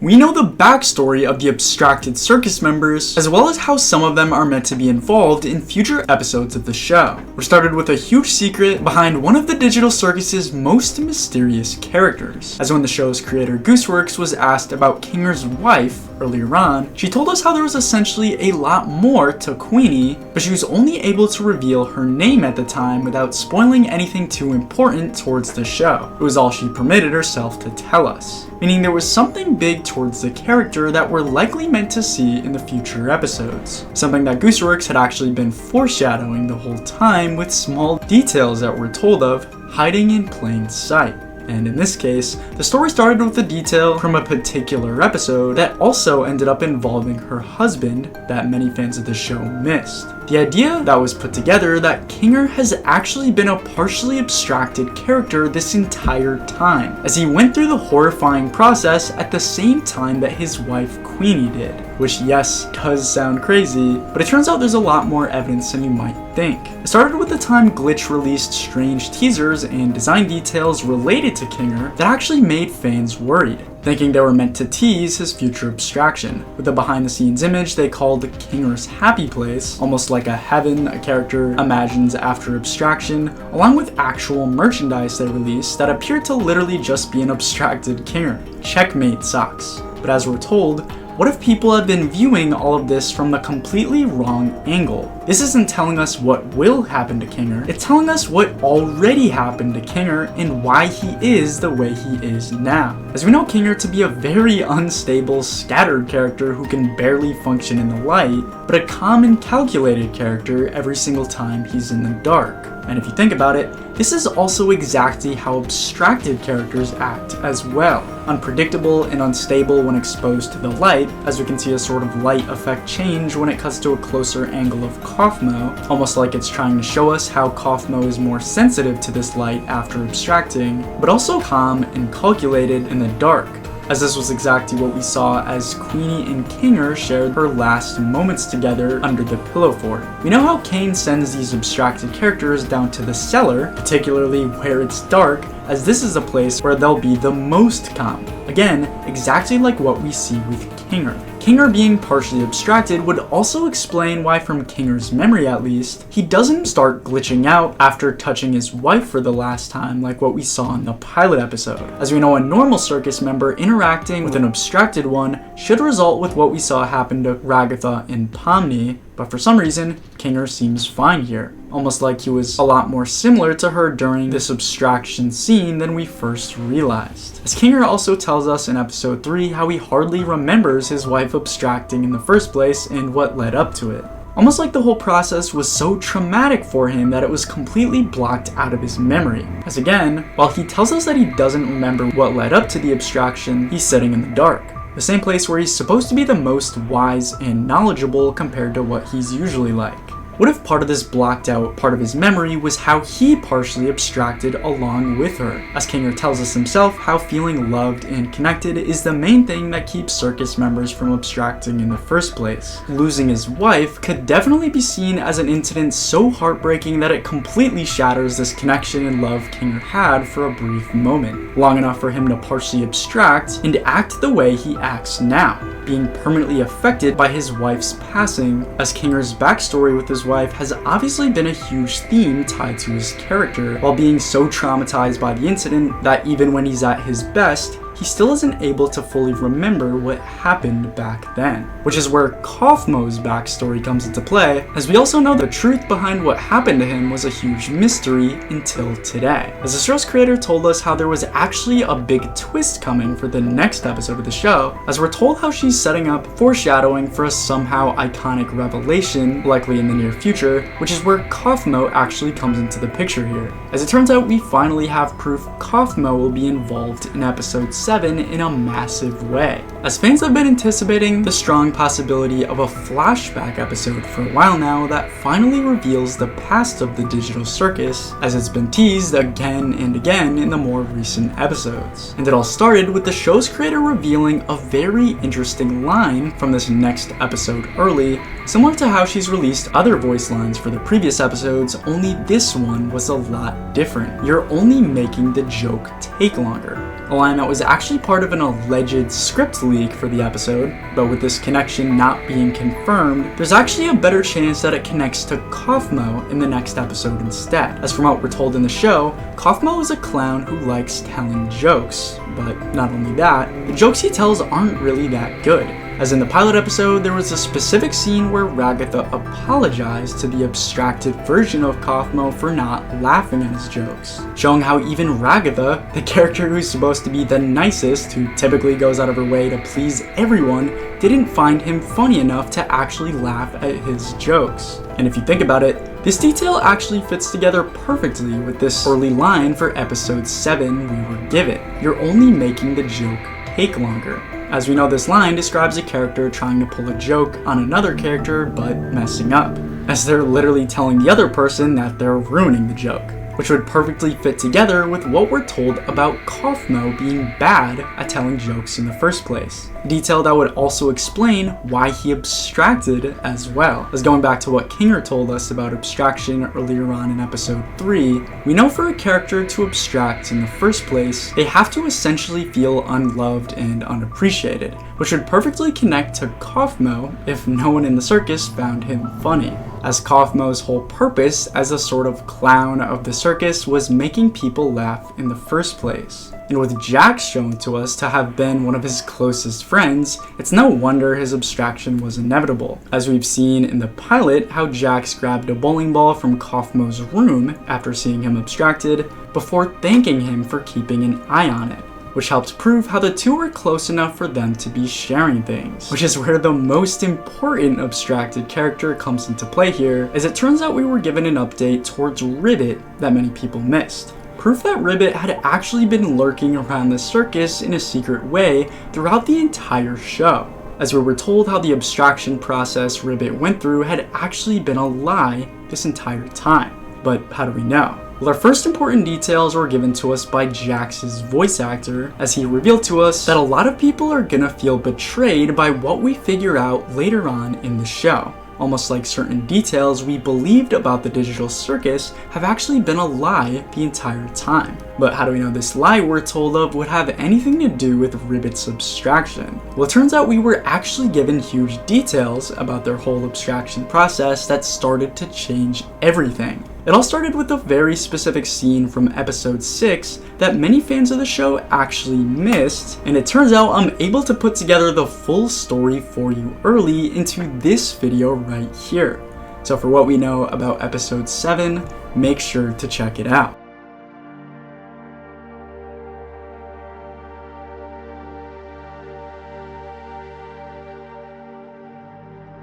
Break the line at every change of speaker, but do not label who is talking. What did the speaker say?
We know the backstory of the abstracted circus members, as well as how some of them are meant to be involved in future episodes of the show. We're started with a huge secret behind one of the digital circus's most mysterious characters, as when the show's creator Gooseworks was asked about Kinger's wife earlier on, she told us how there was essentially a lot more to Queenie, but she was only able to reveal her name at the time without spoiling anything too important towards the show. It was all she permitted herself to tell us, meaning there was something big towards the character that we're likely meant to see in the future episodes. Something that Gooseworks had actually been foreshadowing the whole time, with small details that we're told of hiding in plain sight. And in this case, the story started with a detail from a particular episode that also ended up involving her husband that many fans of the show missed. The idea that was put together that Kinger has actually been a partially abstracted character this entire time, as he went through the horrifying process at the same time that his wife Queenie did. Which, yes, does sound crazy, but it turns out there's a lot more evidence than you might think. It started with the time Glitch released strange teasers and design details related to Kinger that actually made fans worried, thinking they were meant to tease his future abstraction. With a behind-the-scenes image they called Kinger's Happy Place, almost like a heaven a character imagines after abstraction, along with actual merchandise they released that appeared to literally just be an abstracted Kinger. Checkmate socks. But as we're told, what if people have been viewing all of this from the completely wrong angle? This isn't telling us what will happen to Kinger, it's telling us what already happened to Kinger and why he is the way he is now. As we know Kinger to be a very unstable, scattered character who can barely function in the light, but a calm and calculated character every single time he's in the dark. And if you think about it, this is also exactly how abstracted characters act as well. Unpredictable and unstable when exposed to the light, as we can see a sort of light effect change when it cuts to a closer angle of Kaufmo, almost like it's trying to show us how Kaufmo is more sensitive to this light after abstracting, but also calm and calculated in the dark, as this was exactly what we saw as Queenie and Kinger shared her last moments together under the pillow fort. We know how Kane sends these abstracted characters down to the cellar, particularly where it's dark, as this is a place where they'll be the most calm. Again, exactly like what we see with Kinger. Kinger being partially abstracted would also explain why, from Kinger's memory at least, he doesn't start glitching out after touching his wife for the last time like what we saw in the pilot episode. As we know, a normal circus member interacting with an abstracted one should result with what we saw happen to Ragatha and Pomni, but for some reason, Kinger seems fine here. Almost like he was a lot more similar to her during this abstraction scene than we first realized. As Kinger also tells us in episode 3 how he hardly remembers his wife abstracting in the first place and what led up to it. Almost like the whole process was so traumatic for him that it was completely blocked out of his memory. As again, while he tells us that he doesn't remember what led up to the abstraction, he's sitting in the dark. The same place where he's supposed to be the most wise and knowledgeable compared to what he's usually like. What if part of this blocked out part of his memory was how he partially abstracted along with her? As Kinger tells us himself, how feeling loved and connected is the main thing that keeps circus members from abstracting in the first place. Losing his wife could definitely be seen as an incident so heartbreaking that it completely shatters this connection and love Kinger had for a brief moment, long enough for him to partially abstract and act the way he acts now, being permanently affected by his wife's passing, as Kinger's backstory with his wife has obviously been a huge theme tied to his character, while being so traumatized by the incident that even when he's at his best, he still isn't able to fully remember what happened back then. Which is where Kaufmo's backstory comes into play, as we also know the truth behind what happened to him was a huge mystery until today. As the show's creator told us how there was actually a big twist coming for the next episode of the show, as we're told how she's setting up foreshadowing for a somehow iconic revelation, likely in the near future, which is where Kaufmo actually comes into the picture here. As it turns out, we finally have proof Kaufmo will be involved in episode 7 in a massive way, as fans have been anticipating the strong possibility of a flashback episode for a while now that finally reveals the past of the digital circus, as it's been teased again and again in the more recent episodes. And it all started with the show's creator revealing a very interesting line from this next episode early, similar to how she's released other voice lines for the previous episodes, only this one was a lot different. You're only making the joke take longer. a line that was actually part of an alleged script leak for the episode, but with this connection not being confirmed, there's actually a better chance that it connects to Kaufmo in the next episode instead. As from what we're told in the show, Kaufmo is a clown who likes telling jokes, but not only that, the jokes he tells aren't really that good. As in the pilot episode, there was a specific scene where Ragatha apologized to the abstracted version of Kaufmo for not laughing at his jokes, showing how even Ragatha, the character who's supposed to be the nicest, who typically goes out of her way to please everyone, didn't find him funny enough to actually laugh at his jokes. And if you think about it, this detail actually fits together perfectly with this early line for episode 7 we were given. You're only making the joke take longer. As we know, this line describes a character trying to pull a joke on another character but messing up, as they're literally telling the other person that they're ruining the joke, which would perfectly fit together with what we're told about Kaufmo being bad at telling jokes in the first place. A detail that would also explain why he abstracted as well. As going back to what Kinger told us about abstraction earlier on in episode 3, we know for a character to abstract in the first place, they have to essentially feel unloved and unappreciated, which would perfectly connect to Kaufmo if no one in the circus found him funny, as Kaufmo's whole purpose as a sort of clown of the circus was making people laugh in the first place. And with Jax shown to us to have been one of his closest friends, it's no wonder his abstraction was inevitable, as we've seen in the pilot how Jax grabbed a bowling ball from Kaufmo's room after seeing him abstracted, before thanking him for keeping an eye on it, which helped prove how the two were close enough for them to be sharing things, which is where the most important abstracted character comes into play here, as it turns out we were given an update towards Ribbit that many people missed. Proof that Ribbit had actually been lurking around the circus in a secret way throughout the entire show, as we were told how the abstraction process Ribbit went through had actually been a lie this entire time. But how do we know? Well, our first important details were given to us by Jax's voice actor, as he revealed to us that a lot of people are gonna feel betrayed by what we figure out later on in the show. Almost like certain details we believed about the digital circus have actually been a lie the entire time. But how do we know this lie we're told of would have anything to do with Ribbit's abstraction? Well, it turns out we were actually given huge details about their whole abstraction process that started to change everything. It all started with a very specific scene from episode 6 that many fans of the show actually missed, and it turns out I'm able to put together the full story for you early into this video right here. So for what we know about episode 7, make sure to check it out.